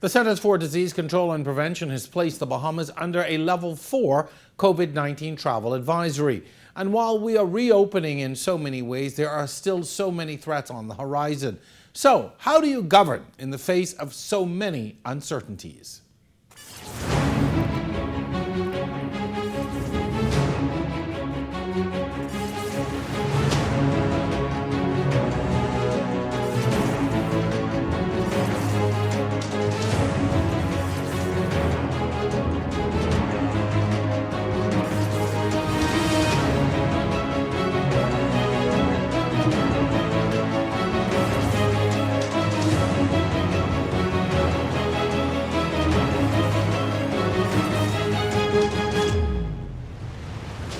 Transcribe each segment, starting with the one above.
The Centers for Disease Control and Prevention has placed the Bahamas under a level 4 COVID-19 travel advisory. And while we are reopening in so many ways, there are still so many threats on the horizon. So, how do you govern in the face of so many uncertainties?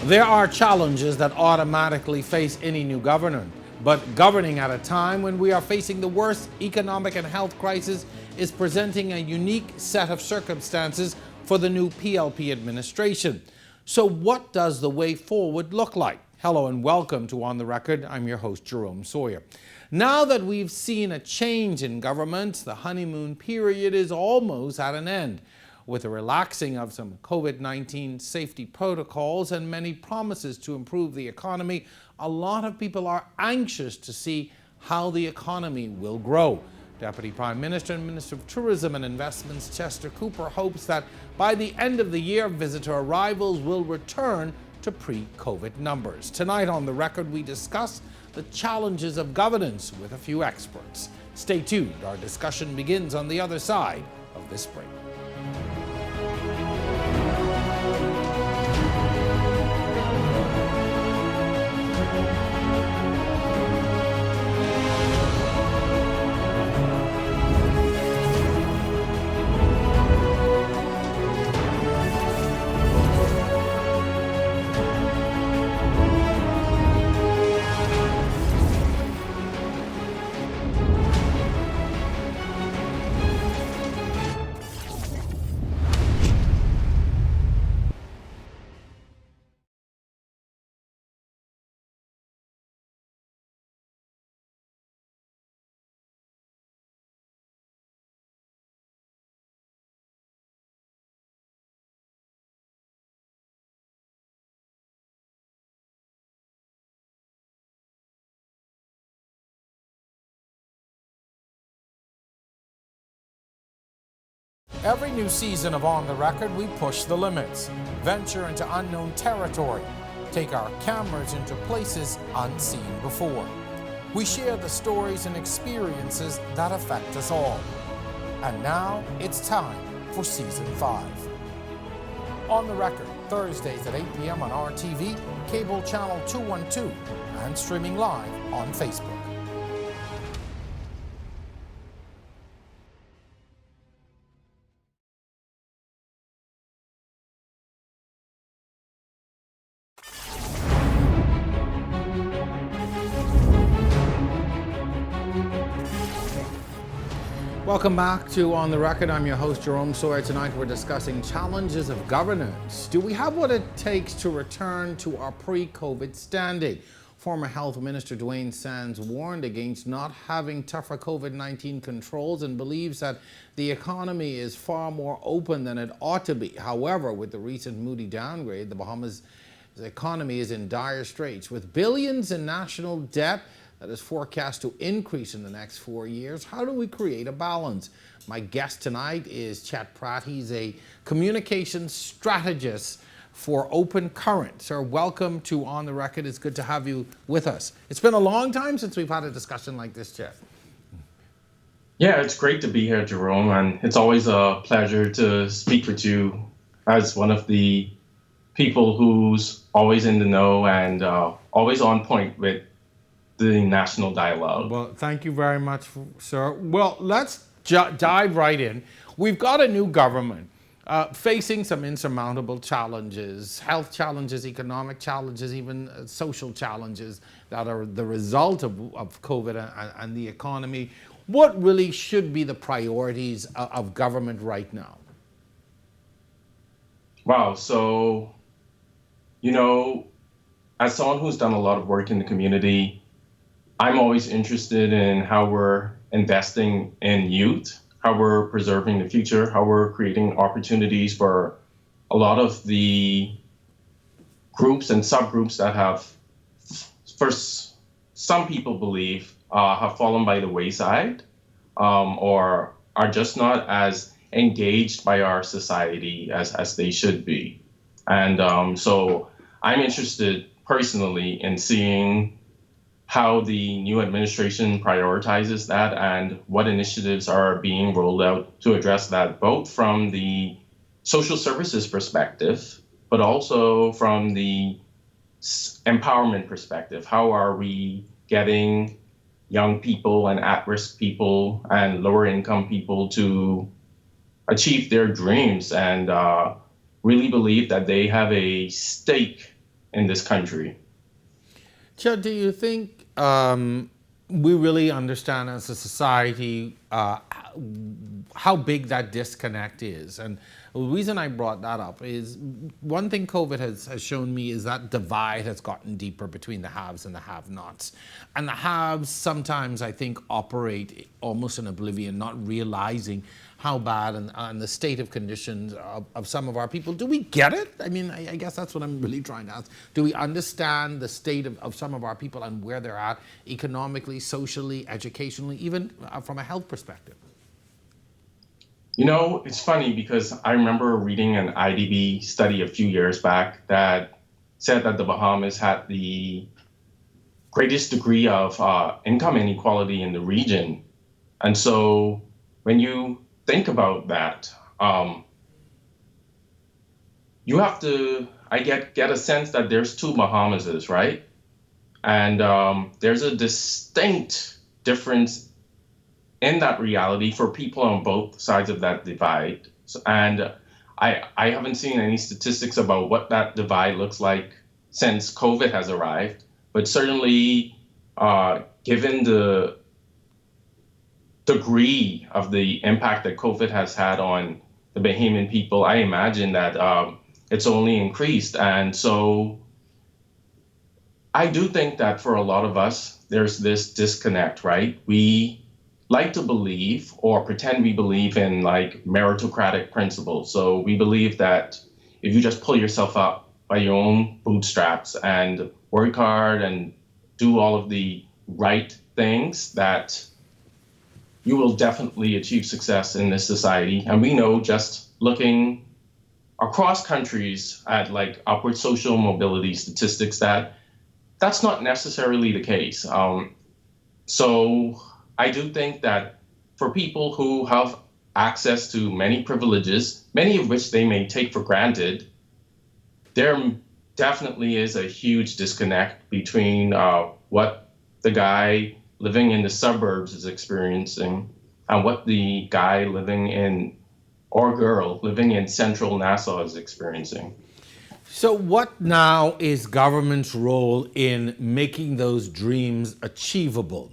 There are challenges that automatically face any new government, but governing at a time when we are facing the worst economic and health crisis is presenting a unique set of circumstances for the new PLP administration. So what does the way forward look like? Hello and welcome to On the Record. I'm your host, Jerome Sawyer. Now that we've seen a change in government, the honeymoon period is almost at an end. With the relaxing of some COVID-19 safety protocols and many promises to improve the economy, a lot of people are anxious to see how the economy will grow. Deputy Prime Minister and Minister of Tourism and Investments Chester Cooper hopes that by the end of the year, visitor arrivals will return to pre-COVID numbers. Tonight on The Record, we discuss the challenges of governance with a few experts. Stay tuned. Our discussion begins on the other side of this break. Every new season of On the Record, we push the limits, venture into unknown territory, take our cameras into places unseen before. We share the stories and experiences that affect us all. And now it's time for Season 5. On the Record, Thursdays at 8 p.m. on RTV, cable channel 212, and streaming live on Facebook. Welcome back to On the Record. I'm your host, Jerome Sawyer. Tonight we're discussing challenges of governance. Do we have what it takes to return to our pre-COVID standing? Former Health Minister Dwayne Sands warned against not having tougher COVID-19 controls and believes that the economy is far more open than it ought to be. However, with the recent Moody downgrade, the Bahamas' economy is in dire straits. With billions in national debt that is forecast to increase in the next 4 years, how do we create a balance? My guest tonight is Chet Pratt. He's a communications strategist for Open Current. Sir, welcome to On the Record. It's good to have you with us. It's been a long time since we've had a discussion like this, Chet. Yeah, it's great to be here, Jerome, and it's always a pleasure to speak with you as one of the people who's always in the know and always on point with the national dialogue. Well, thank you very much, sir. Well, let's dive right in. We've got a new government facing some insurmountable challenges, health challenges, economic challenges, even social challenges that are the result of COVID and the economy. What really should be the priorities of government right now? Wow, so, as someone who's done a lot of work in the community, I'm always interested in how we're investing in youth, how we're preserving the future, how we're creating opportunities for a lot of the groups and subgroups that have, first, some people believe, have fallen by the wayside, or are just not as engaged by our society as they should be. And so I'm interested personally in seeing how the new administration prioritizes that and what initiatives are being rolled out to address that, both from the social services perspective, but also from the empowerment perspective. How are we getting young people and at-risk people and lower income people to achieve their dreams and really believe that they have a stake in this country? Chet, do you think we really understand as a society how big that disconnect is? And the reason I brought that up is one thing COVID has shown me is that divide has gotten deeper between the haves and the have-nots. And the haves sometimes, I think, operate almost in oblivion, not realizing how bad and the state of conditions of some of our people. Do we get it? I mean, I guess that's what I'm really trying to ask. Do we understand the state of some of our people and where they're at economically, socially, educationally, even from a health perspective? You know, it's funny because I remember reading an IDB study a few years back that said that the Bahamas had the greatest degree of income inequality in the region. And so when you think about that, you have to, I get a sense that there's two Bahamases, right? And there's a distinct difference in that reality for people on both sides of that divide. And I haven't seen any statistics about what that divide looks like since COVID has arrived, but certainly given the degree of the impact that COVID has had on the Bahamian people, I imagine that it's only increased. And so I do think that for a lot of us, there's this disconnect, right? We like to believe or pretend we believe in like meritocratic principles. So we believe that if you just pull yourself up by your own bootstraps and work hard and do all of the right things, that you will definitely achieve success in this society. And we know, just looking across countries at like upward social mobility statistics, that that's not necessarily the case. So I do think that for people who have access to many privileges, many of which they may take for granted, there definitely is a huge disconnect between what the guy living in the suburbs is experiencing and what the guy living in, or girl living in central Nassau is experiencing. So what now is government's role in making those dreams achievable?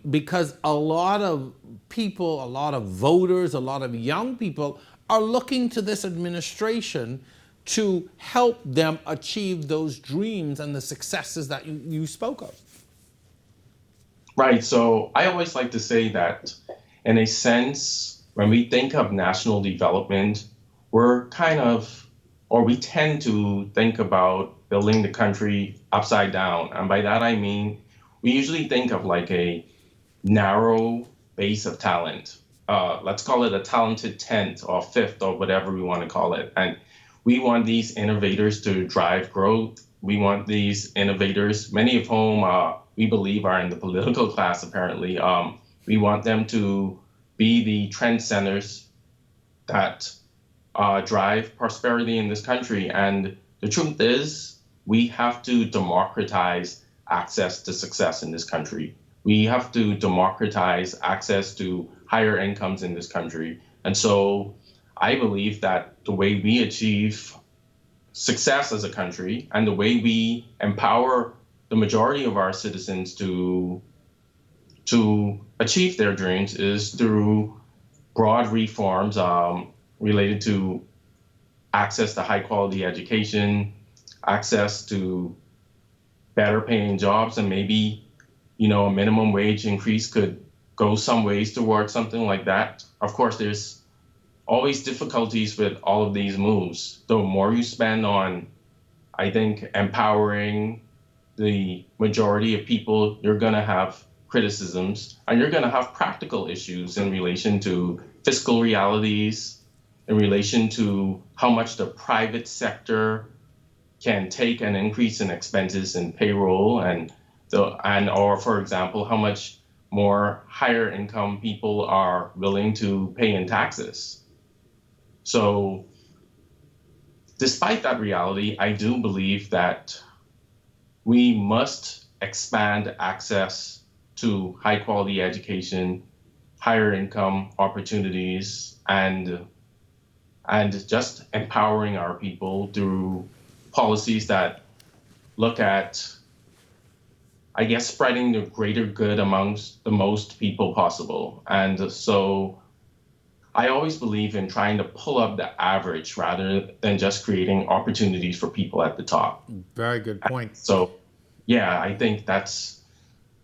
Because a lot of people, a lot of voters, a lot of young people are looking to this administration to help them achieve those dreams and the successes that you spoke of. Right. So I always like to say that, in a sense, when we think of national development, we're kind of, or we tend to think about building the country upside down. And by that, I mean, we usually think of like a narrow base of talent. Let's call it a talented 10th or 5th or whatever we want to call it. And we want these innovators to drive growth. We want these innovators, many of whom we believe are in the political class, apparently. We want them to be the trend centers that drive prosperity in this country. And the truth is, we have to democratize access to success in this country. We have to democratize access to higher incomes in this country. And so I believe that the way we achieve success as a country and the way we empower the majority of our citizens to achieve their dreams is through broad reforms related to access to high quality education, access to better paying jobs, and maybe, a minimum wage increase could go some ways towards something like that. Of course, there's always difficulties with all of these moves. The more you spend on, I think, empowering the majority of people, you're going to have criticisms and you're going to have practical issues in relation to fiscal realities, in relation to how much the private sector can take an increase in expenses and payroll or for example, how much more higher income people are willing to pay in taxes. So despite that reality, I do believe that we must expand access to high quality education, higher income opportunities, and just empowering our people through policies that look at, I guess, spreading the greater good amongst the most people possible. And so I always believe in trying to pull up the average rather than just creating opportunities for people at the top. Very good point. So, yeah, I think that's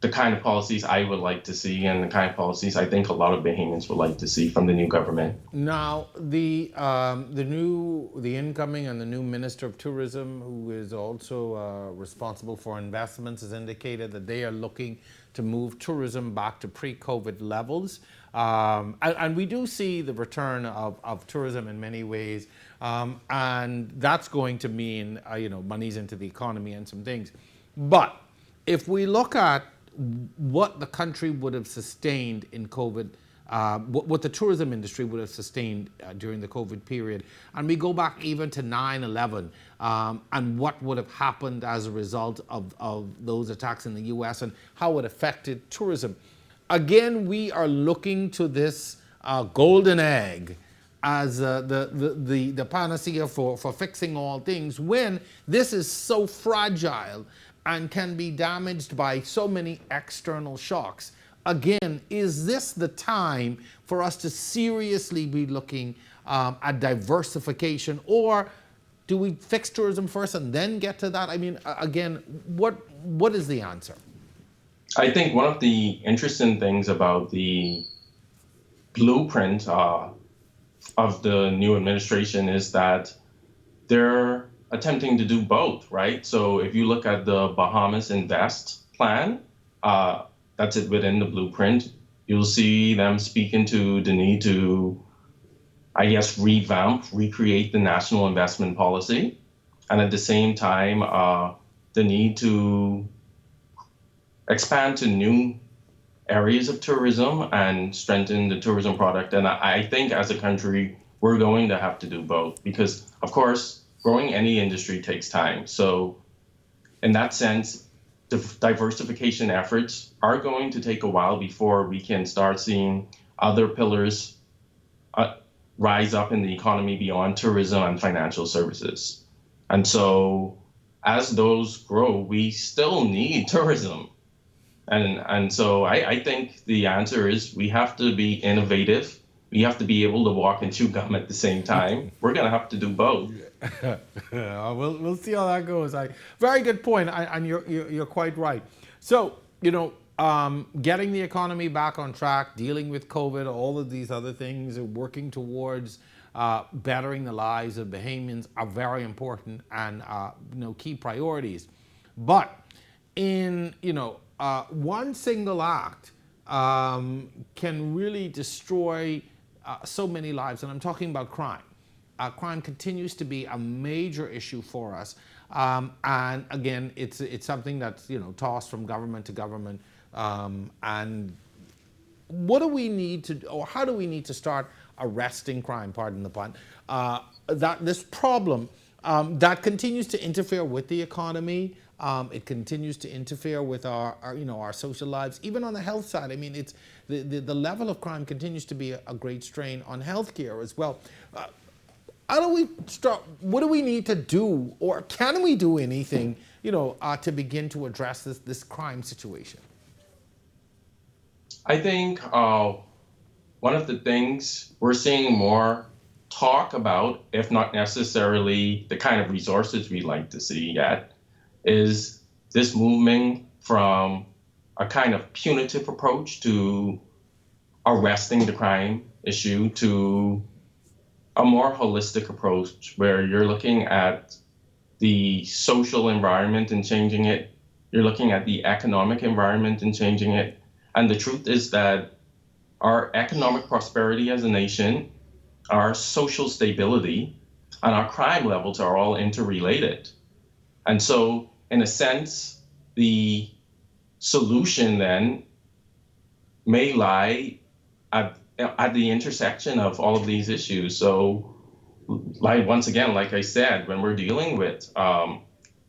the kind of policies I would like to see, and the kind of policies I think a lot of Bahamians would like to see from the new government. Now, the incoming and the new Minister of Tourism, who is also responsible for investments, has indicated that they are looking to move tourism back to pre-COVID levels. And we do see the return of tourism in many ways, and that's going to mean monies into the economy and some things. But if we look at what the country would have sustained in COVID, what the tourism industry would have sustained during the COVID period, and we go back even to 9/11 and what would have happened as a result of those attacks in the US and how it affected tourism. Again, we are looking to this golden egg as the panacea for fixing all things, when this is so fragile and can be damaged by so many external shocks. Again, is this the time for us to seriously be looking at diversification, or do we fix tourism first and then get to that? I mean, again, what is the answer? I think one of the interesting things about the blueprint of the new administration is that they're attempting to do both, right? So if you look at the Bahamas Invest plan, that's it within the blueprint, you'll see them speaking to the need to, I guess, recreate the national investment policy. And at the same time, the need to expand to new areas of tourism and strengthen the tourism product. And I think as a country, we're going to have to do both because, of course, growing any industry takes time. So in that sense, the diversification efforts are going to take a while before we can start seeing other pillars rise up in the economy beyond tourism and financial services. And so as those grow, we still need tourism. And so I think the answer is we have to be innovative. We have to be able to walk and chew gum at the same time. We're going to have to do both. We'll see how that goes. Very good point, and you're quite right. So, getting the economy back on track, dealing with COVID, all of these other things, working towards bettering the lives of Bahamians are very important and key priorities. But in one single act can really destroy so many lives, and I'm talking about crime. Crime continues to be a major issue for us, and again, it's something that's tossed from government to government. And what do we need to, or how do we need to start arresting crime? Pardon the pun. That this problem that continues to interfere with the economy. It continues to interfere with our social lives, even on the health side. I mean, it's the level of crime continues to be a great strain on healthcare as well. How do we start? What do we need to do, or can we do anything, to begin to address this crime situation? I think one of the things we're seeing more talk about, if not necessarily the kind of resources we'd like to see yet, is this movement from a kind of punitive approach to arresting the crime issue to a more holistic approach where you're looking at the social environment and changing it. You're looking at the economic environment and changing it. And the truth is that our economic prosperity as a nation, our social stability, and our crime levels are all interrelated. And so, in a sense, the solution then may lie at the intersection of all of these issues. So, like once again, like I said, when we're dealing with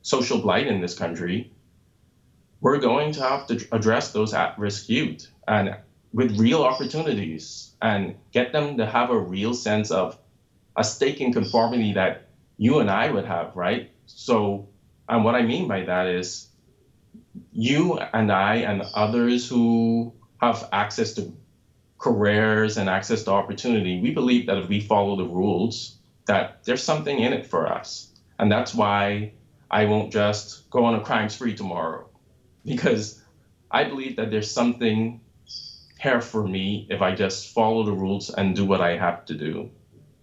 social blight in this country, we're going to have to address those at-risk youth and with real opportunities and get them to have a real sense of a stake in conformity that you and I would have, right? So, and what I mean by that is you and I and others who have access to careers and access to opportunity, we believe that if we follow the rules, that there's something in it for us. And that's why I won't just go on a crime spree tomorrow, because I believe that there's something here for me if I just follow the rules and do what I have to do.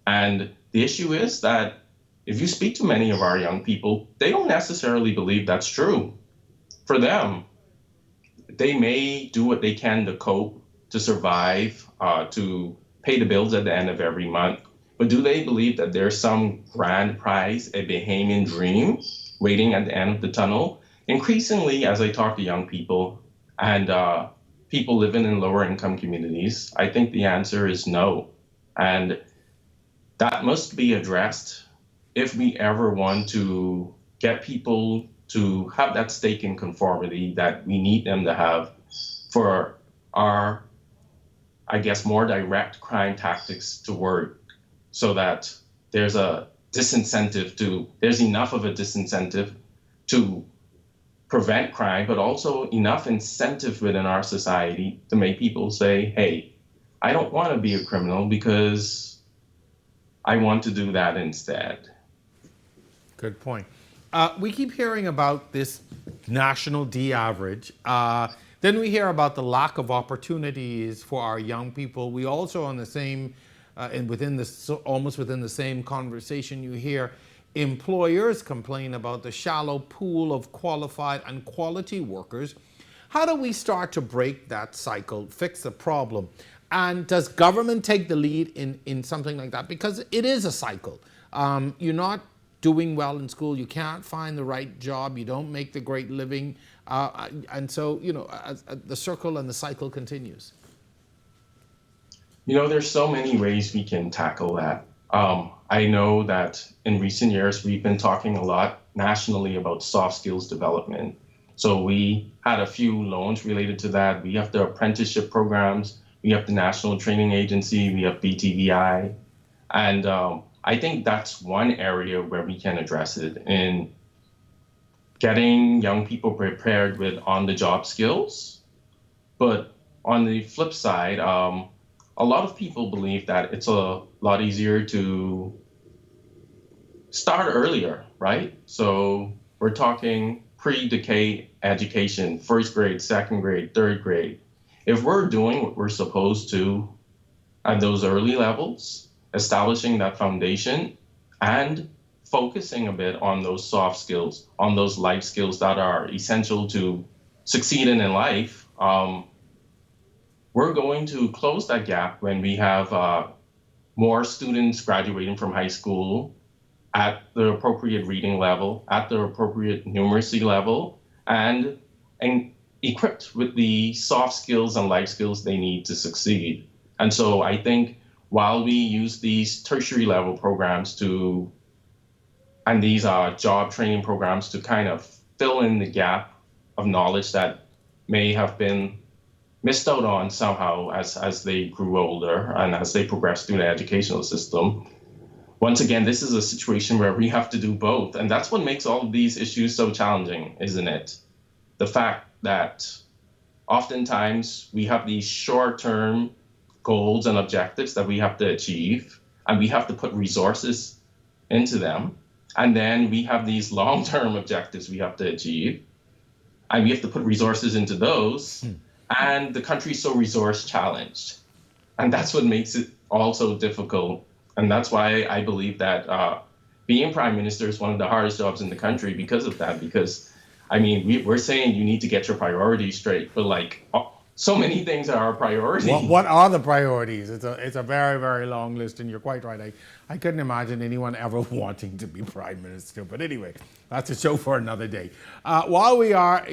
And the issue is that if you speak to many of our young people, they don't necessarily believe that's true. For them, they may do what they can to cope, to survive, to pay the bills at the end of every month. But do they believe that there's some grand prize, a Bahamian dream waiting at the end of the tunnel? Increasingly, as I talk to young people and people living in lower income communities, I think the answer is no. And that must be addressed if we ever want to get people to have that stake in conformity that we need them to have for our, I guess, more direct crime tactics to work, so that there's enough of a disincentive to prevent crime, but also enough incentive within our society to make people say, hey, I don't want to be a criminal because I want to do that instead. Good point. We keep hearing about this national D average. Then we hear about the lack of opportunities for our young people. We also, on the same, and almost within the same conversation, you hear employers complain about the shallow pool of qualified and quality workers. How do we start to break that cycle, fix the problem? And does government take the lead in something like that? Because it is a cycle. You're not doing well in school, you can't find the right job, you don't make the great living, and so, the circle and the cycle continues. There's so many ways we can tackle that. I know that in recent years, we've been talking a lot nationally about soft skills development. So we had a few loans related to that. We have the apprenticeship programs, we have the National Training Agency, we have BTVI, and I think that's one area where we can address it in getting young people prepared with on-the-job skills. But on the flip side, a lot of people believe that it's a lot easier to start earlier, right? So we're talking pre-decade education, first grade, second grade, third grade. If we're doing what we're supposed to at those early levels, establishing that foundation and focusing a bit on those soft skills, on those life skills that are essential to succeeding in life, we're going to close that gap when we have more students graduating from high school at the appropriate reading level, at the appropriate numeracy level, and equipped with the soft skills and life skills they need to succeed. And so I think while we use these tertiary level programs and these job training programs to kind of fill in the gap of knowledge that may have been missed out on somehow as they grew older and as they progressed through the educational system. Once again, this is a situation where we have to do both. And that's what makes all of these issues so challenging, isn't it? The fact that oftentimes we have these short-term goals and objectives that we have to achieve, and we have to put resources into them. And then we have these long-term objectives we have to achieve, and we have to put resources into those. And the country is so resource challenged. And that's what makes it also difficult. And that's why I believe that being prime minister is one of the hardest jobs in the country because of that. Because, I mean, we're saying you need to get your priorities straight, but like so many things are our priority. What are the priorities? It's a very, very long list, and you're quite right. I couldn't imagine anyone ever wanting to be prime minister. But anyway, that's a show for another day. While we are,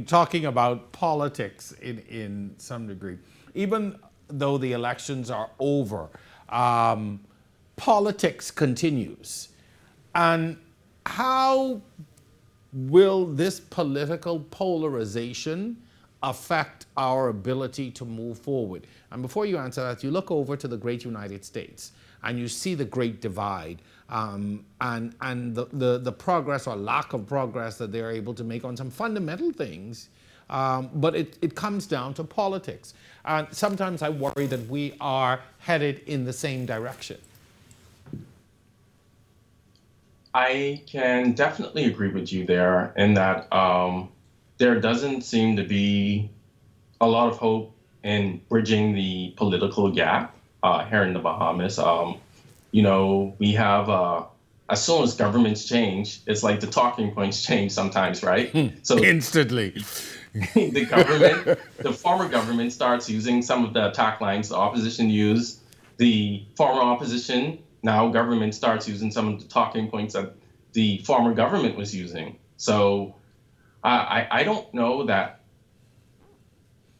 talking about politics in some degree, even though the elections are over, politics continues. And how will this political polarization affect our ability to move forward? And before you answer that, you look over to the great United States and you see the great divide, and the progress or lack of progress that they're able to make on some fundamental things. But it comes down to politics. And sometimes I worry that we are headed in the same direction. I can definitely agree with you there in that there doesn't seem to be a lot of hope in bridging the political gap here in the Bahamas. We have, as soon as governments change, it's like the talking points change sometimes, right? So Instantly. the former government starts using some of the attack lines the opposition used. The former opposition, now government, starts using some of the talking points that the former government was using. So I don't know that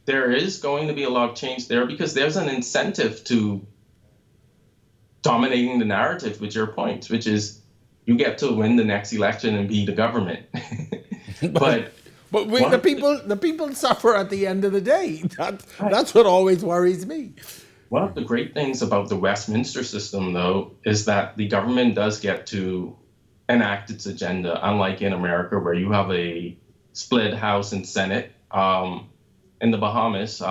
there is going to be a lot of change there because there's an incentive to dominating the narrative with your points, which is you get to win the next election and be the government. But the people suffer at the end of the day. That's what always worries me. One of the great things about the Westminster system, though, is that the government does get to enact its agenda, unlike in America where you have a split House and Senate. In the Bahamas,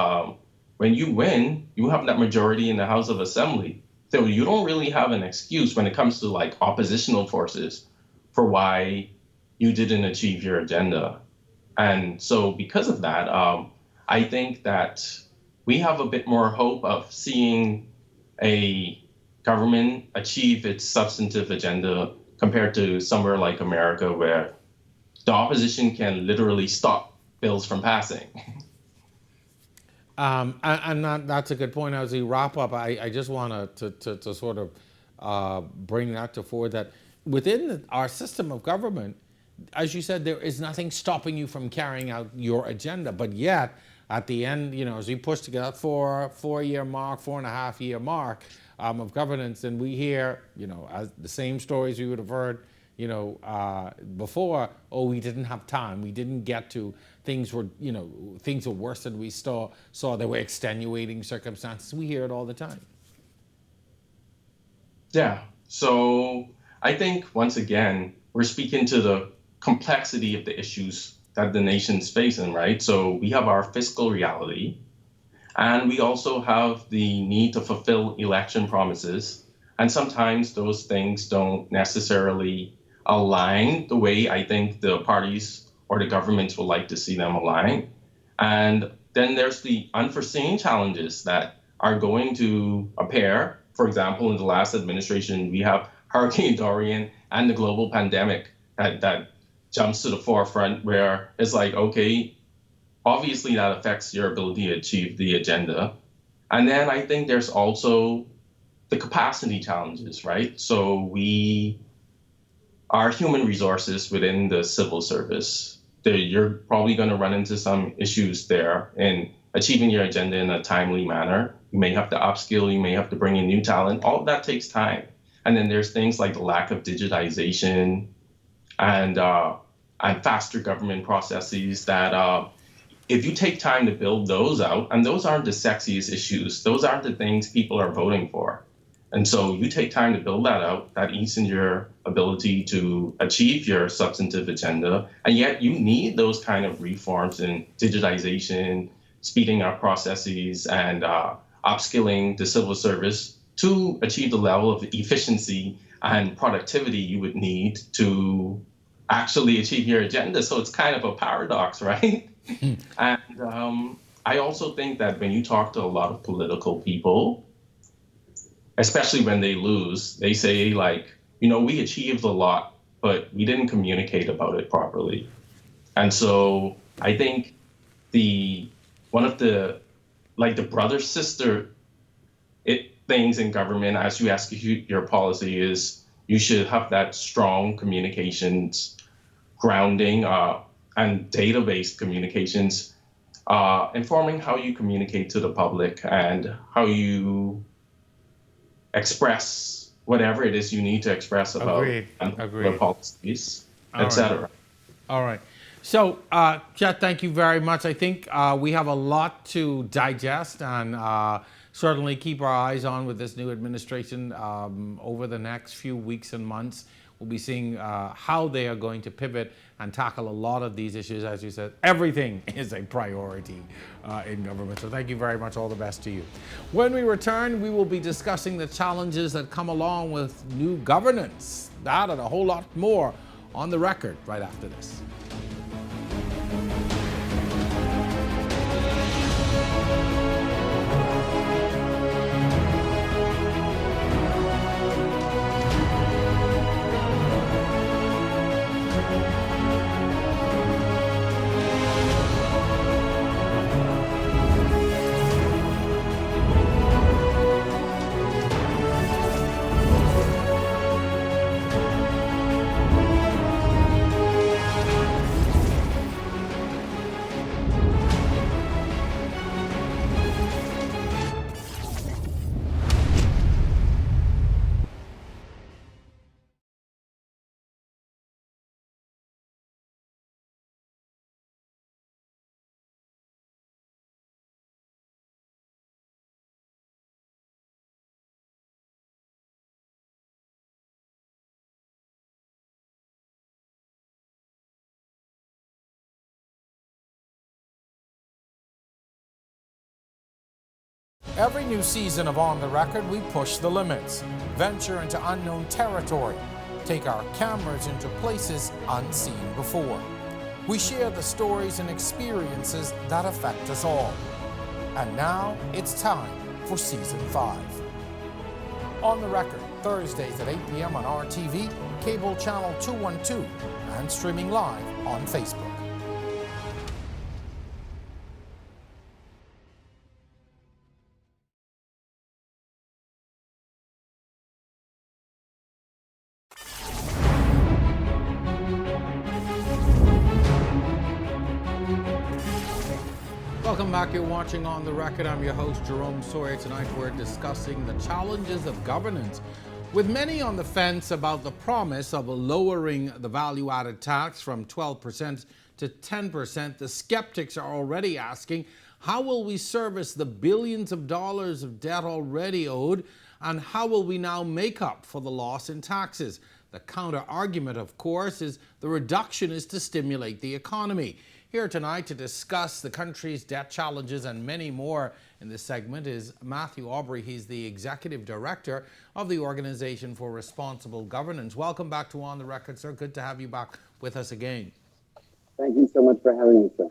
when you win, you have that majority in the House of Assembly. So you don't really have an excuse when it comes to like oppositional forces for why you didn't achieve your agenda. And so because of that, I think that we have a bit more hope of seeing a government achieve its substantive agenda compared to somewhere like America where the opposition can literally stop bills from passing. That's a good point. As we wrap up, I just want to sort of bring that to fore that within our system of government, as you said, there is nothing stopping you from carrying out your agenda. But yet, at the end, as we push to get that 4-year mark, 4.5-year mark of governance, and we hear, as the same stories we would have heard, before, we didn't have time, we didn't get to, things were worse than we saw there were extenuating circumstances. We hear it all the time. Yeah. So I think once again, we're speaking to the complexity of the issues that the nation's facing, right? So we have our fiscal reality, and we also have the need to fulfill election promises. And sometimes those things don't necessarily align the way I think the parties or the governments would like to see them align. And then there's the unforeseen challenges that are going to appear. For example, in the last administration, we have Hurricane Dorian and the global pandemic that jumps to the forefront, where it's like, okay, obviously that affects your ability to achieve the agenda. And then I think there's also the capacity challenges, right? So our human resources within the civil service, you're probably going to run into some issues there in achieving your agenda in a timely manner. You may have to upskill, you may have to bring in new talent. All of that takes time. And then there's things like the lack of digitization and faster government processes that if you take time to build those out, and those aren't the sexiest issues, those aren't the things people are voting for. And so you take time to build that out, that eats in your ability to achieve your substantive agenda. And yet you need those kind of reforms in digitization, speeding up processes, and upskilling the civil service to achieve the level of efficiency and productivity you would need to actually achieve your agenda. So it's kind of a paradox, right? And I also think that when you talk to a lot of political people, especially when they lose, they say like, we achieved a lot, but we didn't communicate about it properly. And so I think the one of the like the brother sister things in government as you execute your policy is you should have that strong communications grounding and data-based communications, informing how you communicate to the public and how you express whatever it is you need to express about Agreed. particular Agreed. policies, All right. etc. All right. So, Chet, thank you very much. I think we have a lot to digest and certainly keep our eyes on with this new administration over the next few weeks and months. We'll be seeing how they are going to pivot and tackle a lot of these issues. As you said, everything is a priority in government. So thank you very much. All the best to you. When we return, we will be discussing the challenges that come along with new governance. That and a whole lot more on the record right after this. Every new season of On the Record, we push the limits, venture into unknown territory, take our cameras into places unseen before. We share the stories and experiences that affect us all. And now it's time for Season 5. On the Record, Thursdays at 8 p.m. on RTV, cable channel 212, and streaming live on Facebook. Welcome back. You're watching On the Record. I'm your host, Jerome Sawyer. Tonight we're discussing the challenges of governance. With many on the fence about the promise of lowering the value-added tax from 12% to 10%, the skeptics are already asking, how will we service the billions of dollars of debt already owed, and how will we now make up for the loss in taxes? The counter-argument, of course, is the reduction is to stimulate the economy. Here tonight to discuss the country's debt challenges and many more in this segment is Matthew Aubry. He's the Executive Director of the Organization for Responsible Governance. Welcome back to On the Record, sir. Good to have you back with us again. Thank you so much for having me, sir.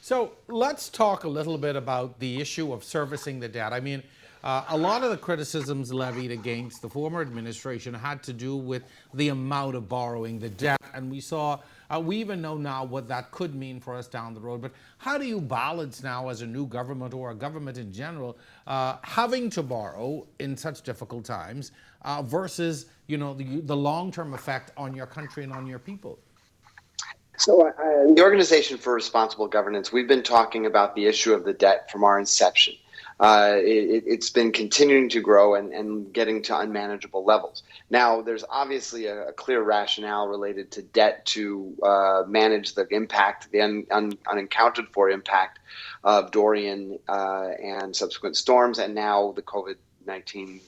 So let's talk a little bit about the issue of servicing the debt. I mean, a lot of the criticisms levied against the former administration had to do with the amount of borrowing, the debt, and we even know now what that could mean for us down the road. But how do you balance now as a new government or a government in general having to borrow in such difficult times versus, the long-term effect on your country and on your people? So the Organization for Responsible Governance, we've been talking about the issue of the debt from our inception. It's been continuing to grow and getting to unmanageable levels. Now, there's obviously a clear rationale related to debt to manage the impact, the unaccounted for impact of Dorian and subsequent storms, and now the COVID-19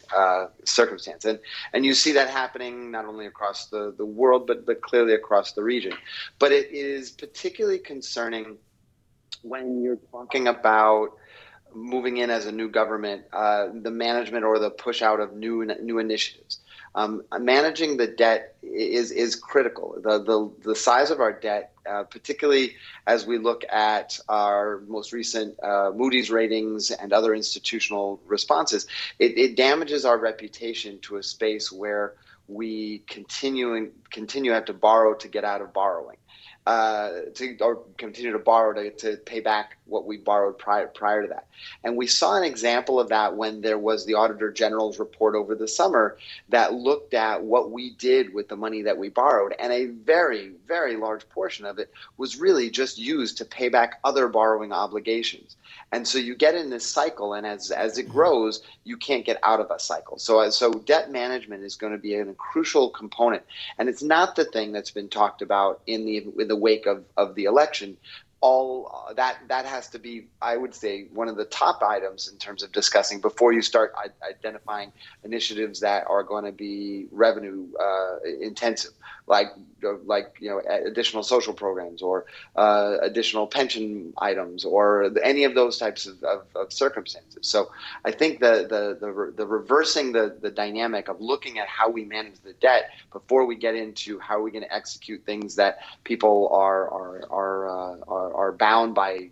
circumstance. And you see that happening not only across the world, but clearly across the region. But it is particularly concerning when you're talking about moving in as a new government, the management or the push out of new initiatives. Managing the debt is critical. The size of our debt, particularly as we look at our most recent Moody's ratings and other institutional responses, it damages our reputation to a space where we continue to have to borrow to get out of borrowing. Or continue to borrow to pay back what we borrowed prior to that. And we saw an example of that when there was the Auditor General's report over the summer that looked at what we did with the money that we borrowed. And a very, very large portion of it was really just used to pay back other borrowing obligations. And so you get in this cycle, and as it grows, you can't get out of a cycle. So debt management is going to be a crucial component. And it's not the thing that's been talked about in the wake of the election. All that has to be, I would say, one of the top items in terms of discussing before you start identifying initiatives that are going to be revenue intensive, like additional social programs or additional pension items or any of those types of circumstances. So I think the reversing the dynamic of looking at how we manage the debt before we get into how are we going to execute things that people are bound by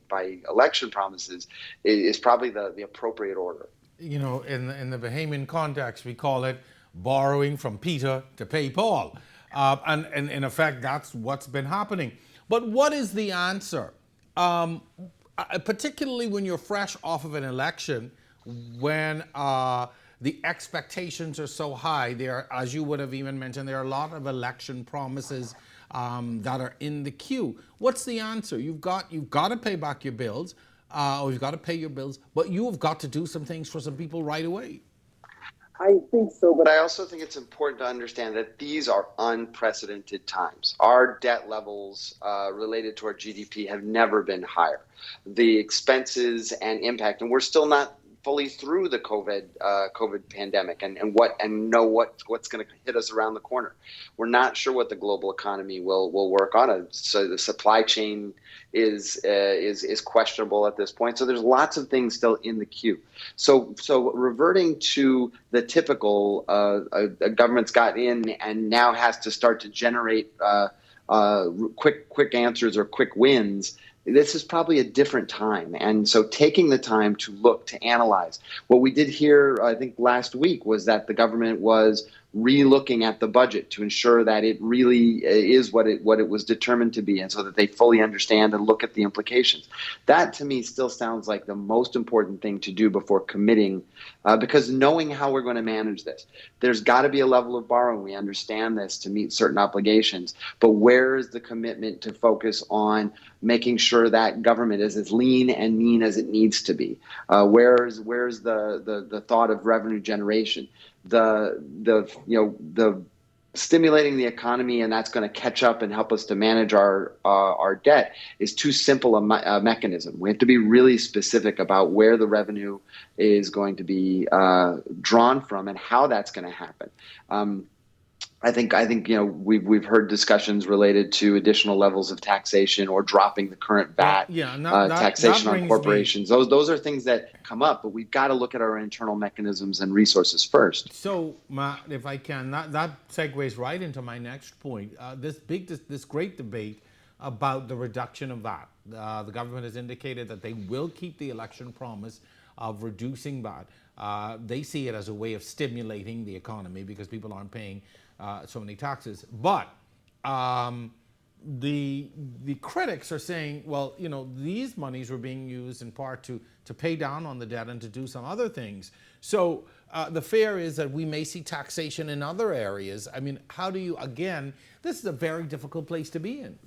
election promises is probably the appropriate order. In the Bahamian context, we call it borrowing from Peter to pay Paul. And in effect, that's what's been happening. But what is the answer? Particularly when you're fresh off of an election, when the expectations are so high, there, as you would have even mentioned, there are a lot of election promises that are in the queue. What's the answer? You've got to pay back your bills, or you've got to pay your bills, but you have got to do some things for some people right away. I think so, but I also think it's important to understand that these are unprecedented times. Our debt levels related to our GDP have never been higher. The expenses and impact, and we're still not fully through the COVID pandemic and know what's going to hit us around the corner. We're not sure what the global economy will work on. So the supply chain is questionable at this point. So there's lots of things still in the queue. So reverting to the typical, a government's got in and now has to start to generate quick answers or quick wins. This is probably a different time. And so taking the time to look, to analyze. What we did here, I think last week, was that the government was re-looking at the budget to ensure that it really is what it was determined to be, and so that they fully understand and look at the implications. That, to me, still sounds like the most important thing to do before committing, because knowing how we're going to manage this, there's got to be a level of borrowing. We understand this to meet certain obligations, but where is the commitment to focus on making sure that government is as lean and mean as it needs to be? Where's the thought of revenue generation? The stimulating the economy, and that's going to catch up and help us to manage our debt, is too simple a mechanism. We have to be really specific about where the revenue is going to be drawn from and how that's going to happen. I think we've heard discussions related to additional levels of taxation or dropping the current VAT taxation on corporations. Those are things that come up, but we've got to look at our internal mechanisms and resources first. So, Matt, if I can, that segues right into my next point. This great debate about the reduction of VAT. The government has indicated that they will keep the election promise of reducing VAT. They see it as a way of stimulating the economy because people aren't paying so many taxes. But the critics are saying, well, these monies were being used in part to pay down on the debt and to do some other things. So the fear is that we may see taxation in other areas. I mean, how do you, again, this is a very difficult place to be in.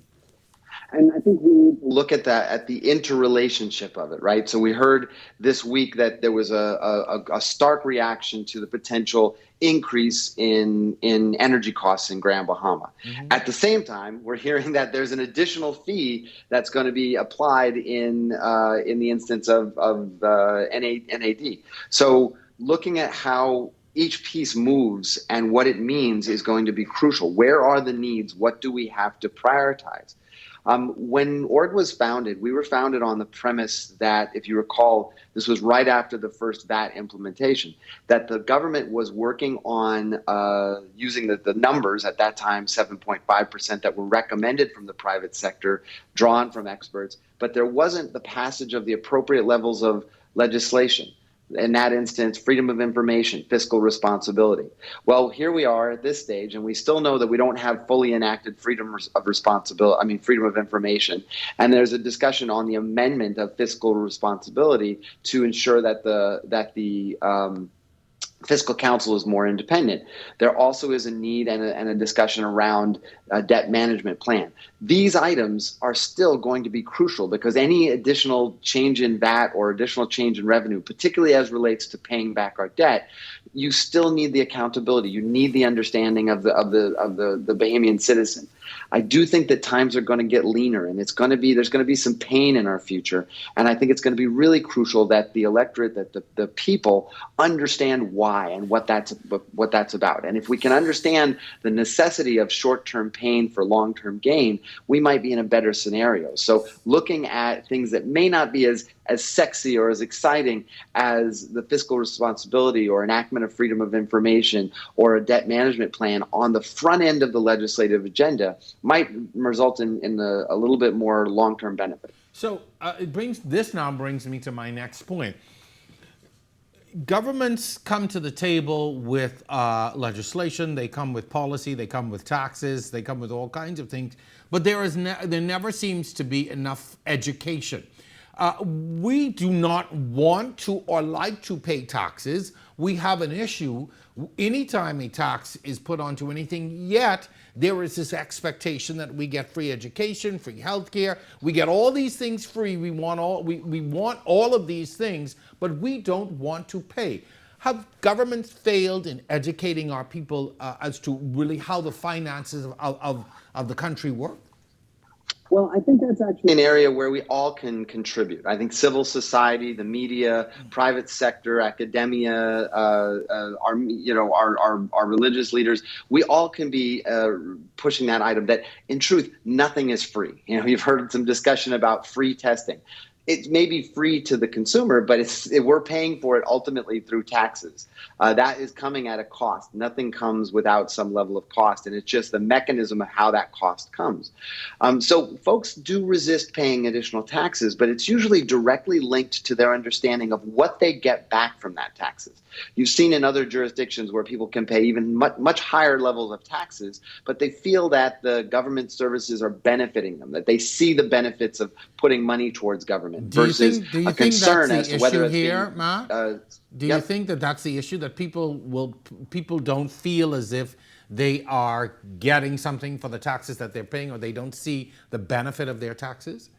And I think we need to look at that, at the interrelationship of it, right? So we heard this week that there was a stark reaction to the potential increase in energy costs in Grand Bahama. Mm-hmm. At the same time, we're hearing that there's an additional fee that's going to be applied in the instance of NAD. So looking at how each piece moves and what it means is going to be crucial. Where are the needs? What do we have to prioritize? When org was founded, we were founded on the premise that, if you recall, this was right after the first VAT implementation, that the government was working on using the numbers at that time, 7.5%, that were recommended from the private sector, drawn from experts, but there wasn't the passage of the appropriate levels of legislation. In that instance, freedom of information, fiscal responsibility. Well, here we are at this stage, and we still know that we don't have fully enacted freedom of information. And there's a discussion on the amendment of fiscal responsibility to ensure that the fiscal council is more independent. There also is a need and a discussion around a debt management plan. These items are still going to be crucial because any additional change in VAT or additional change in revenue, particularly as relates to paying back our debt, you still need the accountability. You need the understanding of the Bahamian citizen. I do think that times are going to get leaner, and there's going to be some pain in our future. And I think it's going to be really crucial that the electorate, that the people understand why and what that's about. And if we can understand the necessity of short-term pain for long-term gain, we might be in a better scenario. So looking at things that may not be as sexy or as exciting as the fiscal responsibility or enactment of freedom of information or a debt management plan on the front end of the legislative agenda might result in a little bit more long-term benefit. So this now brings me to my next point. Governments come to the table with legislation, they come with policy, they come with taxes, they come with all kinds of things, but there never seems to be enough education. We do not want to or like to pay taxes. We have an issue anytime a tax is put onto anything, yet there is this expectation that we get free education, free healthcare, we get all these things free. We want all of these things, but we don't want to pay. Have governments failed in educating our people as to really how the finances of the country work? Well, I think that's actually an area where we all can contribute. I think civil society, the media, private sector, academia, our religious leaders, we all can be pushing that item that, in truth, nothing is free. You've heard some discussion about free testing. It may be free to the consumer, but we're paying for it ultimately through taxes. That is coming at a cost. Nothing comes without some level of cost, and it's just the mechanism of how that cost comes. So folks do resist paying additional taxes, but it's usually directly linked to their understanding of what they get back from that taxes. You've seen in other jurisdictions where people can pay even much higher levels of taxes, but they feel that the government services are benefiting them, that they see the benefits of putting money towards government versus a concern as to whether it's here, Matt? Do you think that that's the issue, that people don't feel as if they are getting something for the taxes that they're paying, or they don't see the benefit of their taxes?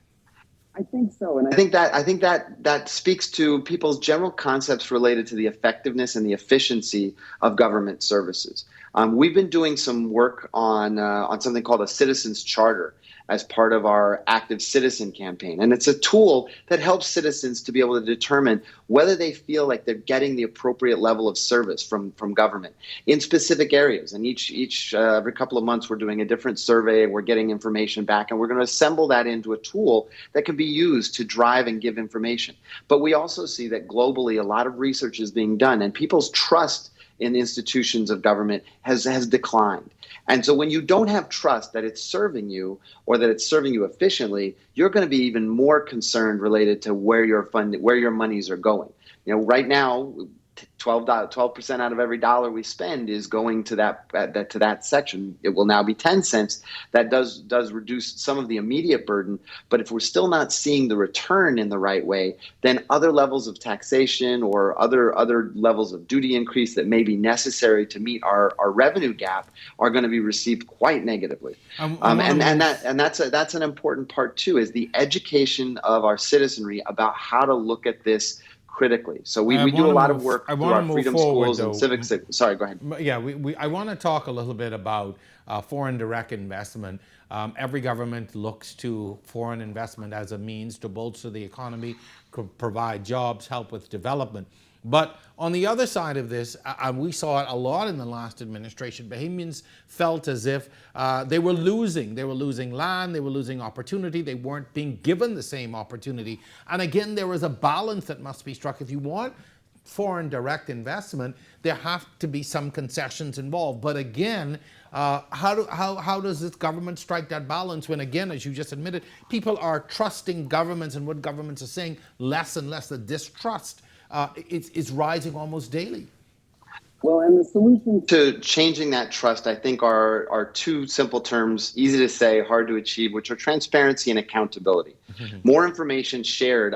I think so, and I think that speaks to people's general concepts related to the effectiveness and the efficiency of government services. We've been doing some work on something called a citizens charter as part of our active citizen campaign, and it's a tool that helps citizens to be able to determine whether they feel like they're getting the appropriate level of service from government in specific areas. And every couple of months, we're doing a different survey, and we're getting information back, and we're going to assemble that into a tool that can be used to drive and give information. But we also see that globally, a lot of research is being done, and people's trust in the institutions of government has declined. And so when you don't have trust that it's serving you or that it's serving you efficiently, you're going to be even more concerned related to where your monies are going. Right now, 12% out of every dollar we spend is going to that section. It will now be 10 cents. That does reduce some of the immediate burden. But if we're still not seeing the return in the right way, then other levels of taxation or other levels of duty increase that may be necessary to meet our revenue gap are going to be received quite negatively. That's an important part too, is the education of our citizenry about how to look at this critically. So we do a lot of work through our freedom schools and civic. Sorry, go ahead. Yeah, I want to talk a little bit about foreign direct investment. Every government looks to foreign investment as a means to bolster the economy, provide jobs, help with development. But on the other side of this, and we saw it a lot in the last administration, Bahamians felt as if they were losing. They were losing land, they were losing opportunity, they weren't being given the same opportunity. And again, there was a balance that must be struck. If you want foreign direct investment, there have to be some concessions involved. But again, how does this government strike that balance when, again, as you just admitted, people are trusting governments and what governments are saying less and less? The distrust is rising almost daily. Well, and the solution to changing that trust, I think, are two simple terms, easy to say, hard to achieve, which are transparency and accountability. More information shared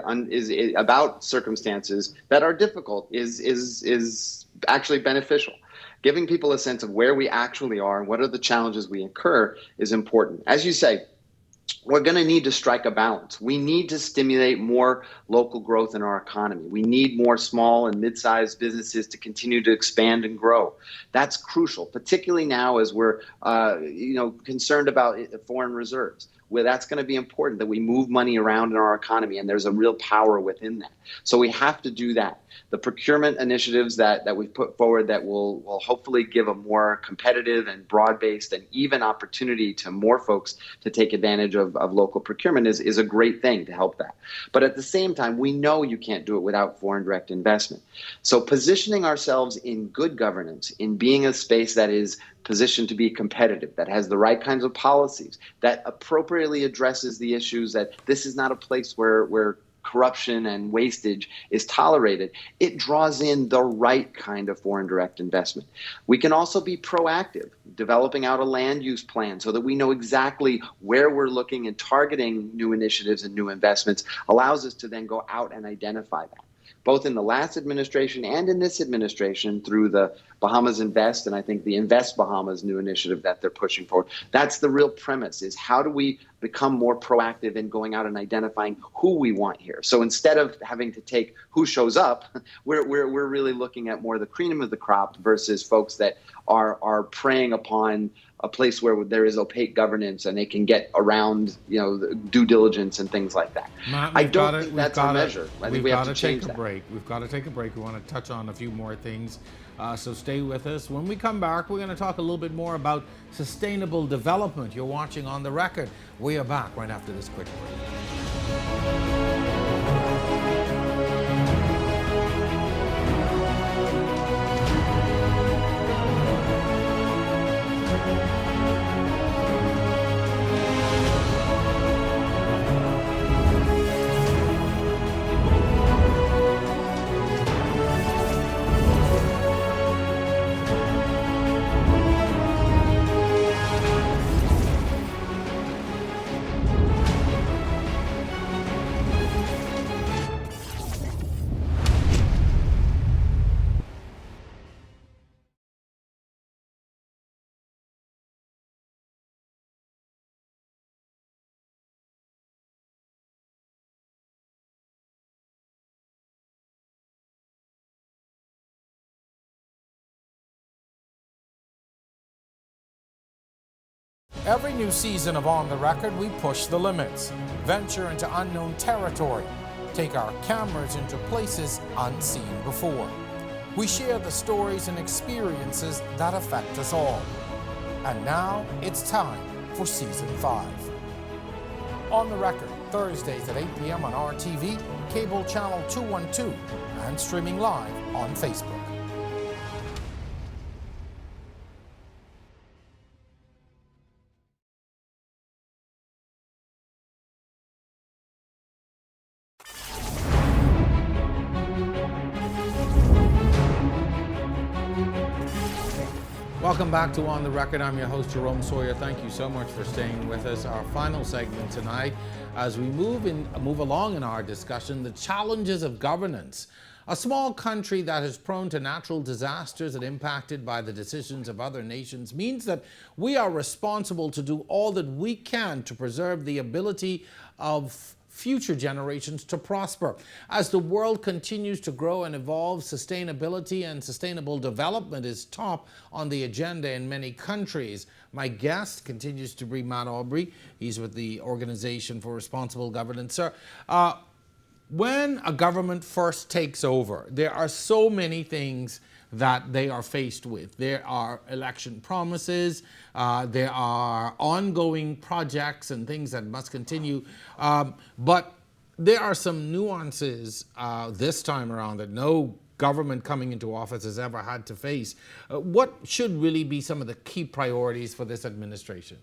about circumstances that are difficult is actually beneficial. Giving people a sense of where we actually are and what are the challenges we incur is important. As you say, we're going to need to strike a balance. We need to stimulate more local growth in our economy. We need more small and mid-sized businesses to continue to expand and grow. That's crucial, particularly now as we're concerned about foreign reserves. Where that's going to be important, that we move money around in our economy, and there's a real power within that. So we have to do that. The procurement initiatives that we've put forward that will hopefully give a more competitive and broad-based and even opportunity to more folks to take advantage of local procurement is a great thing to help that. But at the same time, we know you can't do it without foreign direct investment. So positioning ourselves in good governance, in being a space that is positioned to be competitive, that has the right kinds of policies, that appropriately addresses the issues, that this is not a place where corruption and wastage is tolerated, it draws in the right kind of foreign direct investment. We can also be proactive, developing out a land use plan so that we know exactly where we're looking, and targeting new initiatives and new investments allows us to then go out and identify that. Both in the last administration and in this administration through the Bahamas Invest, and I think the Invest Bahamas new initiative that they're pushing forward. That's the real premise, is how do we become more proactive in going out and identifying who we want here. So instead of having to take who shows up, we're really looking at more the cream of the crop versus folks that are preying upon a place where there is opaque governance and they can get around, the due diligence and things like that. I don't think that's our measure. I think we have to change that. We've got to take a break. We want to touch on a few more things. So stay with us. When we come back, we're going to talk a little bit more about sustainable development. You're watching On the Record. We are back right after this quick break. Every new season of On the Record, we push the limits, venture into unknown territory, take our cameras into places unseen before. We share the stories and experiences that affect us all. And now it's time for Season 5. On the Record, Thursdays at 8 p.m. on RTV, cable channel 212, and streaming live on Facebook. Welcome back to On the Record. I'm your host, Jerome Sawyer. Thank you so much for staying with us. Our final segment tonight, as we move along in our discussion, the challenges of governance. A small country that is prone to natural disasters and impacted by the decisions of other nations means that we are responsible to do all that we can to preserve the ability of future generations to prosper. As the world continues to grow and evolve, sustainability and sustainable development is top on the agenda in many countries. My guest continues to be Matt Aubry. He's with the Organization for Responsible Governance. Sir, When a government first takes over, there are so many things that they are faced with. There are election promises, there are ongoing projects and things that must continue, but there are some nuances this time around that no government coming into office has ever had to face. What should really be some of the key priorities for this administration?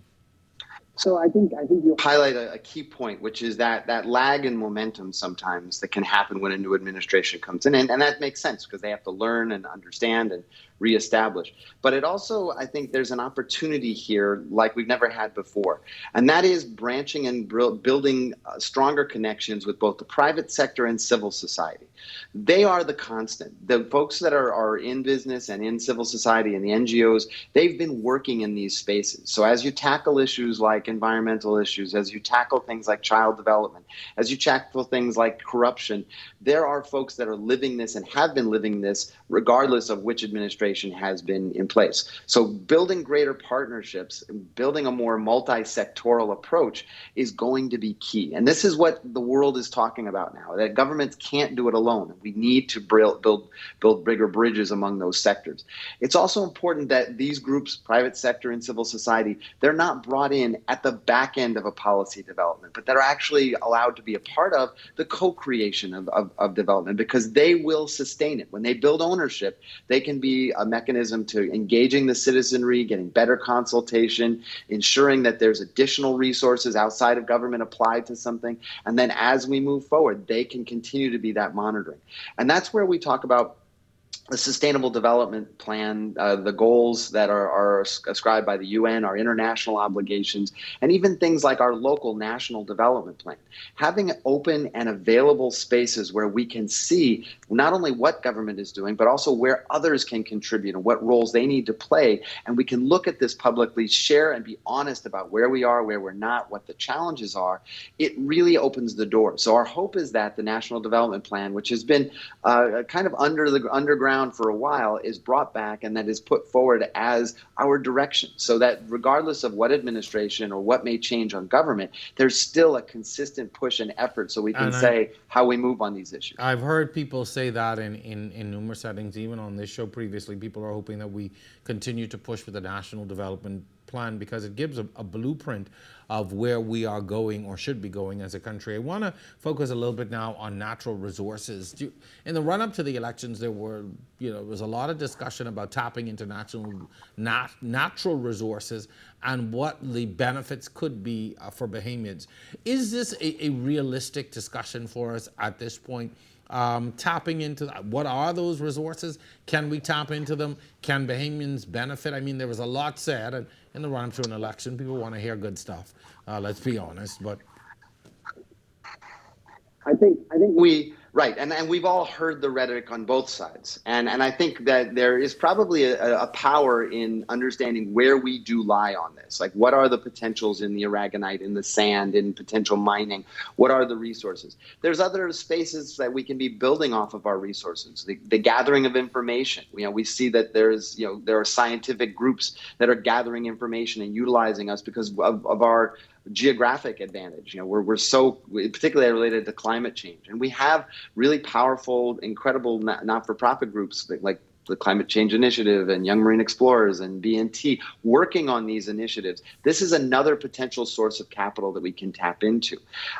So I think you highlight a key point, which is that lag in momentum sometimes that can happen when a new administration comes in, and that makes sense because they have to learn and understand and reestablish. But it also, I think, there's an opportunity here like we've never had before, and that is branching and building stronger connections with both the private sector and civil society. They are the constant. The folks that are in business and in civil society and the NGOs, they've been working in these spaces. So as you tackle issues like environmental issues, as you tackle things like child development, as you tackle things like corruption, there are folks that are living this and have been living this regardless of which administration has been in place. So building greater partnerships, building a more multi-sectoral approach is going to be key. And this is what the world is talking about now, that governments can't do it alone. We need to build bigger bridges among those sectors. It's also important that these groups, private sector and civil society, they're not brought in at the back end of a policy development, but they're actually allowed to be a part of the co-creation of development, because they will sustain it. When they build ownership, they can be a mechanism to engaging the citizenry, getting better consultation, ensuring that there's additional resources outside of government applied to something. And then as we move forward, they can continue to be that monitoring. And that's where we talk about the Sustainable Development Plan, the goals that are ascribed by the UN, our international obligations, and even things like our local national development plan. Having open and available spaces where we can see not only what government is doing, but also where others can contribute and what roles they need to play. And we can look at this publicly, share and be honest about where we are, where we're not, what the challenges are. It really opens the door. So our hope is that the National Development Plan, which has been kind of underground for a while, is brought back and that is put forward as our direction, so that regardless of what administration or what may change on government, there's still a consistent push and effort so we can say how we move on these issues. I've heard people say that in numerous settings, even on this show previously. People are hoping that we continue to push for the National Development Plan because it gives a blueprint of where we are going or should be going as a country. I want to focus a little bit now on natural resources. In the run-up to the elections, there was a lot of discussion about tapping into natural resources and what the benefits could be for Bahamians. Is this a realistic discussion for us at this point? Tapping into what are those resources? Can we tap into them? Can Bahamians benefit? I mean, there was a lot said, and in the run-up to an election, people want to hear good stuff. Let's be honest, but I think right, and we've all heard the rhetoric on both sides, and I think that there is probably a power in understanding where we do lie on this. Like, what are the potentials in the aragonite, in the sand, in potential mining? What are the resources? There's other spaces that we can be building off of our resources. The gathering of information. We see that there are scientific groups that are gathering information and utilizing us because of our geographic advantage. We're so particularly related to climate change, and we have really powerful, incredible not-for-profit groups like the Climate Change Initiative and Young Marine Explorers and BNT working on these initiatives. This is another potential source of capital that we can tap into.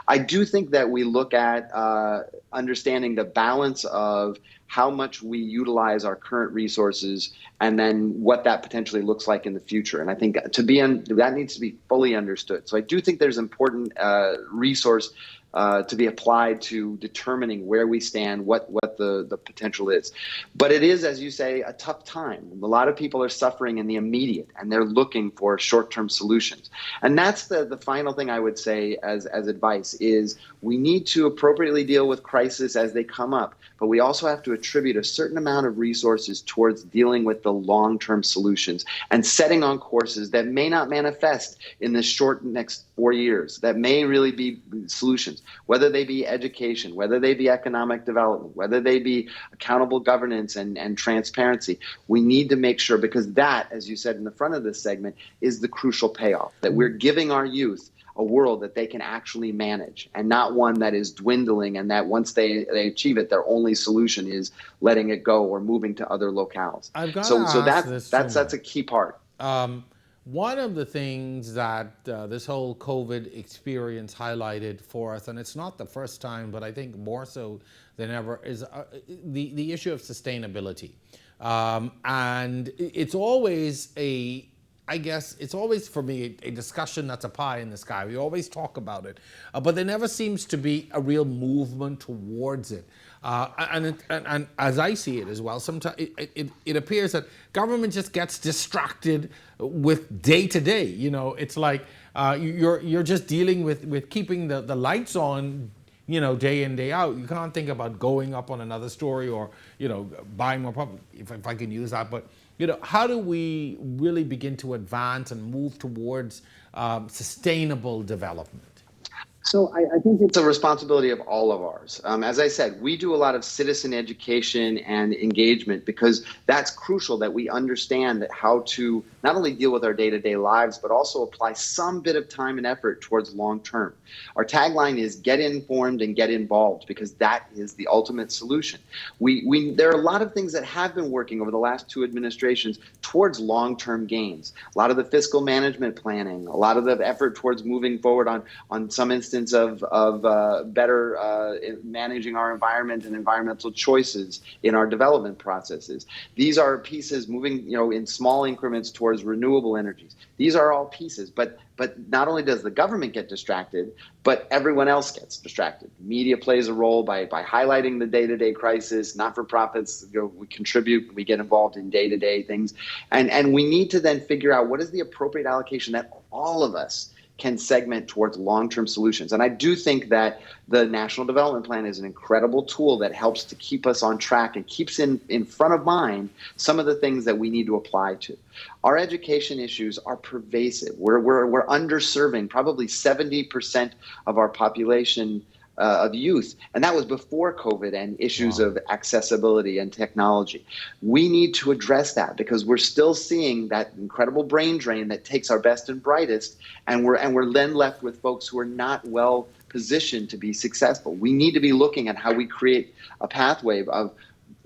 I do think that we look at understanding the balance of how much we utilize our current resources and then what that potentially looks like in the future. And I think that needs to be fully understood. So I do think there's important resource to be applied to determining where we stand, what the potential is. But it is, as you say, a tough time. A lot of people are suffering in the immediate, and they're looking for short-term solutions. And that's the final thing I would say as advice is we need to appropriately deal with crises as they come up, but we also have to attribute a certain amount of resources towards dealing with the long-term solutions and setting on courses that may not manifest in the short next 4 years, that may really be solutions, whether they be education, whether they be economic development, whether they be accountable governance and transparency. We need to make sure, because that, as you said in the front of this segment, is the crucial payoff, that we're giving our youth a world that they can actually manage, and not one that is dwindling, and that once they achieve it, their only solution is letting it go or moving to other locales. I've got to So ask this, that's Truman. a key part. One of the things that this whole COVID experience highlighted for us, and it's not the first time, but I think more so than ever, is the issue of sustainability. And it's always I guess it's always for me a discussion that's a pie in the sky. We always talk about it, but there never seems to be a real movement towards it. And as I see it as well, sometimes it appears that government just gets distracted with day to day. You know, it's like you're just dealing with keeping the lights on, you know, day in, day out. You can't think about going up on another story or, you know, buying more property, if I can use that. But, you know, how do we really begin to advance and move towards sustainable development? So I think it's a responsibility of all of ours. As I said, we do a lot of citizen education and engagement because that's crucial, that we understand that how to not only deal with our day-to-day lives, but also apply some bit of time and effort towards long-term. Our tagline is get informed and get involved, because that is the ultimate solution. There are a lot of things that have been working over the last two administrations towards long-term gains. A lot of the fiscal management planning, a lot of the effort towards moving forward on some instance of better managing our environment and environmental choices in our development processes. These are pieces moving, you know, in small increments towards renewable energies. These are all pieces, but not only does the government get distracted, but everyone else gets distracted. Media plays a role by highlighting the day-to-day crisis. Not-for-profits, you know, we contribute, we get involved in day-to-day things, and we need to then figure out what is the appropriate allocation that all of us can segment towards long-term solutions. And I do think that the National Development Plan is an incredible tool that helps to keep us on track and keeps in front of mind some of the things that we need to apply to. Our education issues are pervasive. We're underserving probably 70% of our population of youth, and that was before COVID and issues of accessibility and technology. We need to address that because we're still seeing that incredible brain drain that takes our best and brightest, and we're then left with folks who are not well positioned to be successful. We need to be looking at how we create a pathway of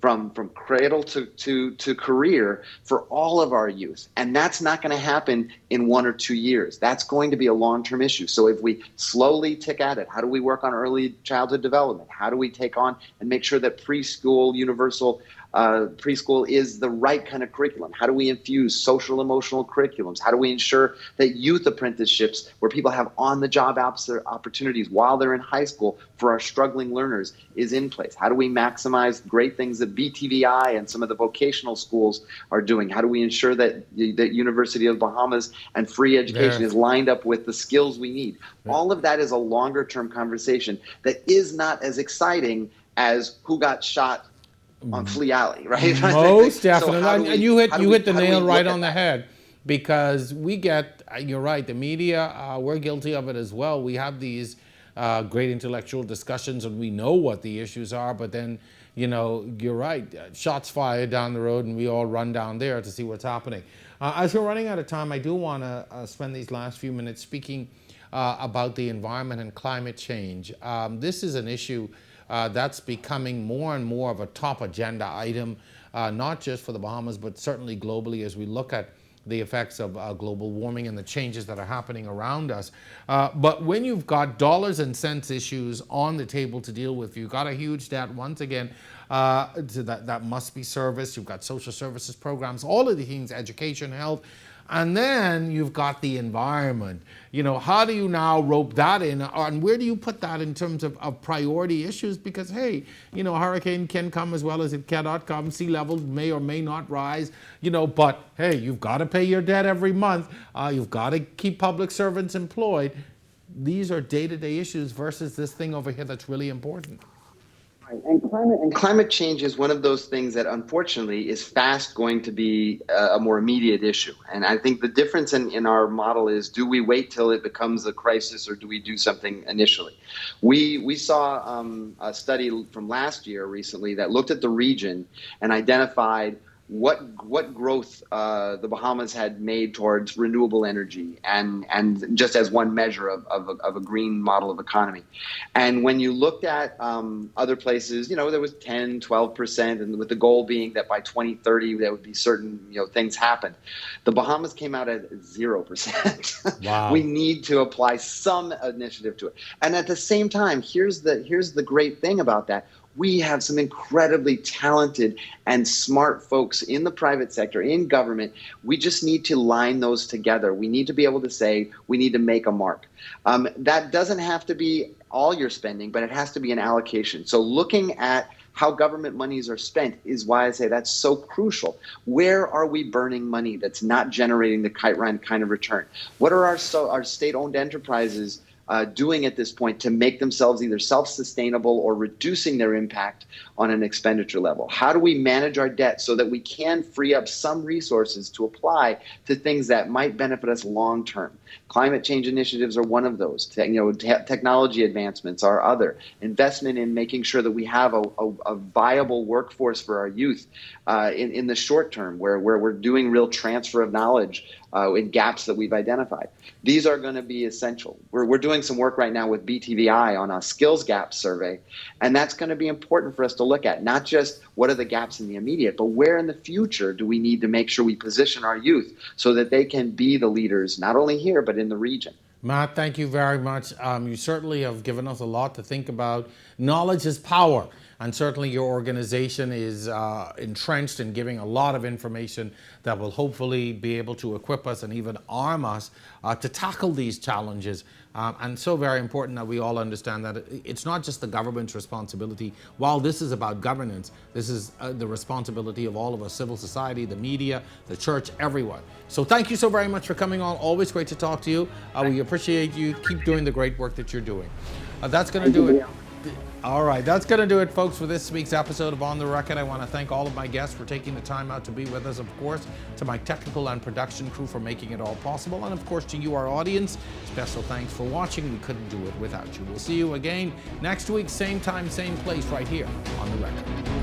from cradle to career for all of our youth. And that's not going to happen in 1 or 2 years. That's going to be a long-term issue. So if we slowly tick at it, how do we work on early childhood development? How do we take on and make sure that preschool, universal preschool is the right kind of curriculum? How do we infuse social emotional curriculums? How do we ensure that youth apprenticeships where people have on-the-job opportunities while they're in high school for our struggling learners is in place? How do we maximize great things that BTVI and some of the vocational schools are doing? How do we ensure that the University of Bahamas and free education is lined up with the skills we need? All of that is a longer-term conversation that is not as exciting as who got shot on Flea Alley, right? Most definitely. So and you hit the nail right on the head, because we get, you're right, the media, we're guilty of it as well. We have these great intellectual discussions and we know what the issues are, but then, you know, you're right, shots fired down the road and we all run down there to see what's happening. As we're running out of time, I do want to spend these last few minutes speaking about the environment and climate change. This is an issue that's becoming more and more of a top agenda item, not just for the Bahamas, but certainly globally as we look at the effects of global warming and the changes that are happening around us. But when you've got dollars and cents issues on the table to deal with, you've got a huge debt, once again, that must be serviced. You've got social services programs, all of the things, education, health, and then you've got the environment. You know, how do you now rope that in, and where do you put that in terms of priority issues? Because, hey, you know, hurricane can come as well as it cannot come. Sea level may or may not rise, you know, but hey, you've got to pay your debt every month. You've got to keep public servants employed. These are day-to-day issues versus this thing over here that's really important. And climate change is one of those things that unfortunately is fast going to be a more immediate issue. And I think the difference in our model is, do we wait till it becomes a crisis or do we do something initially? We saw a study from last year recently that looked at the region and identified what growth the Bahamas had made towards renewable energy and just as one measure of a green model of economy. And when you looked at other places, there was 10, 12%, and with the goal being that by 2030 there would be certain things happen. The Bahamas came out at 0%. Wow. We need to apply some initiative to it. And at the same time, here's the great thing about that. We have some incredibly talented and smart folks in the private sector, in government. We just need to line those together. We need to be able to say we need to make a mark. That doesn't have to be all your spending, but it has to be an allocation. So looking at how government monies are spent is why I say that's so crucial. Where are we burning money that's not generating the kind of return? What are our state-owned enterprises doing at this point to make themselves either self-sustainable or reducing their impact on an expenditure level? How do we manage our debt so that we can free up some resources to apply to things that might benefit us long term? Climate change initiatives are one of those. Technology advancements are other. Investment in making sure that we have a viable workforce for our youth in the short term, where we're doing real transfer of knowledge in gaps that we've identified. These are going to be essential. We're doing some work right now with BTVI on a skills gap survey, and that's going to be important for us to look at, not just what are the gaps in the immediate, but where in the future do we need to make sure we position our youth so that they can be the leaders, not only here, but in the region. Matt, thank you very much. You certainly have given us a lot to think about. Knowledge is power, and certainly your organization is entrenched in giving a lot of information that will hopefully be able to equip us and even arm us to tackle these challenges. And so very important that we all understand that it's not just the government's responsibility. While this is about governance, this is the responsibility of all of us, civil society, the media, the church, everyone. So thank you so very much for coming on. Always great to talk to you. We appreciate you. Keep doing the great work that you're doing. That's going to do it. All right, that's going to do it, folks, for this week's episode of On the Record. I want to thank all of my guests for taking the time out to be with us, of course, to my technical and production crew for making it all possible, and of course to you, our audience. Special thanks for watching. We couldn't do it without you. We'll see you again next week, same time, same place, right here on The Record.